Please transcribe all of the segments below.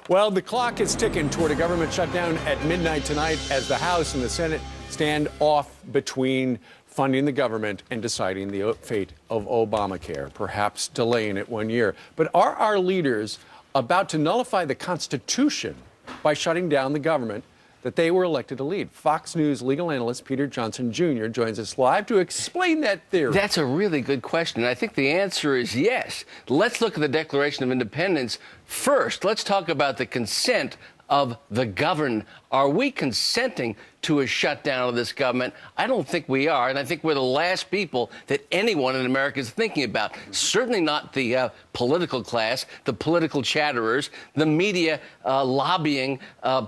Well, the clock is ticking toward a government shutdown at midnight tonight as the House and the Senate stand off between funding the government and deciding the fate of Obamacare, perhaps delaying it 1 year. But are our leaders about to nullify the Constitution by shutting down the government that they were elected to lead? Fox News legal analyst Peter Johnson Jr. joins us live to explain that theory. That's a really good question. I think the answer is yes. Let's look at the Declaration of Independence first. Let's talk about the consent of the governed. Are we consenting to a shutdown of this government? I don't think we are, and I think we're the last people that anyone in America is thinking about. Certainly not the political class, the political chatterers, the media lobbying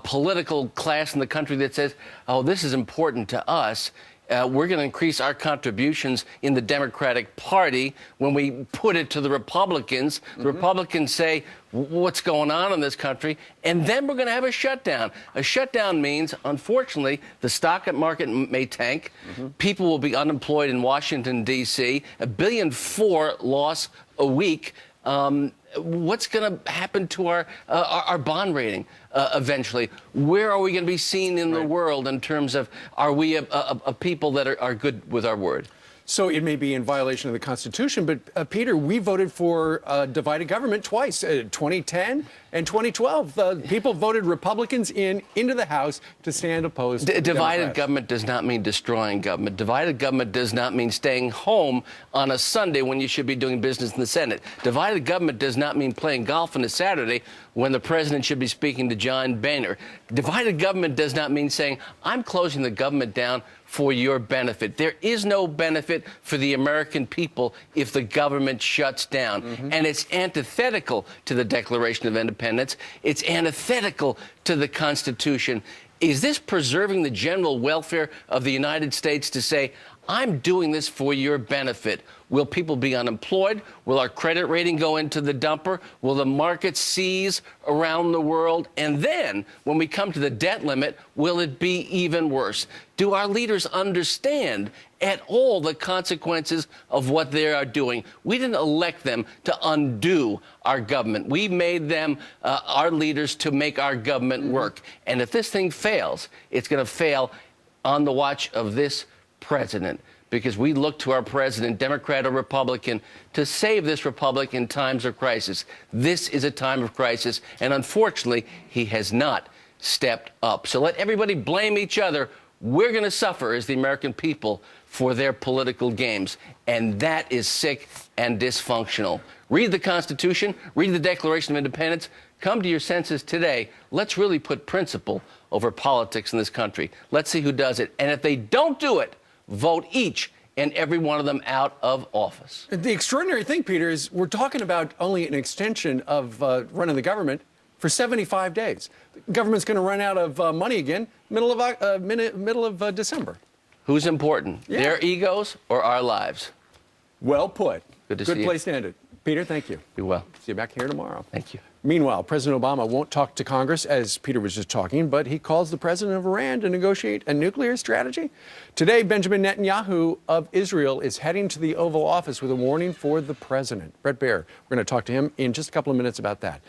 political class in the country that says, oh, this is important to us. We're going to increase our contributions in the Democratic Party when we put it to the Republicans. The Republicans say, what's going on in this country? And then we're going to have a shutdown. A shutdown means, unfortunately, the stock market may tank. People will be unemployed in Washington, D.C. $1.4 billion loss a week. What's going to happen to our bond rating eventually? Where are we going to be seen in the world in terms of, are we a people that are good with our word? So it may be in violation of the Constitution, but Peter, we voted for divided government twice, 2010 and 2012. People voted Republicans into the House to stand opposed to divided government does not mean destroying government. Divided government does not mean staying home on a Sunday when you should be doing business in the Senate. Divided government does not mean playing golf on a Saturday when the president should be speaking to John Boehner. Divided government does not mean saying, I'm closing the government down for your benefit. There is no benefit for the American people if the government shuts down. And it's antithetical to the Declaration of Independence. It's antithetical to the Constitution. Is this preserving the general welfare of the United States to say, I'm doing this for your benefit? Will people be unemployed? Will our credit rating go into the dumper? Will the market seize around the world? And then, when we come to the debt limit, will it be even worse? Do our leaders understand at all the consequences of what they are doing? We didn't elect them to undo our government. We made them, our leaders, to make our government work. And if this thing fails, it's going to fail on the watch of this president, because we look to our president, Democrat or Republican, to save this republic in times of crisis. This is a time of crisis, and unfortunately, he has not stepped up. So let everybody blame each other. We're going to suffer as the American people for their political games, and that is sick and dysfunctional. Read the Constitution, read the Declaration of Independence, come to your senses today. Let's really put principle over politics in this country. Let's see who does it. And if they don't do it, vote each and every one of them out of office. The extraordinary thing, Peter, is we're talking about only an extension of running the government for 75 days. The government's going to run out of money again middle of December. Who's important? Yeah. Their egos or our lives? Well put. Good to see you. Good place to end it. Peter, thank you. Be well. See you back here tomorrow. Thank you. Meanwhile, President Obama won't talk to Congress, as Peter was just talking, but he calls the president of Iran to negotiate a nuclear strategy. Today, Benjamin Netanyahu of Israel is heading to the Oval Office with a warning for the president. Brett Baer, we're going to talk to him in just a couple of minutes about that.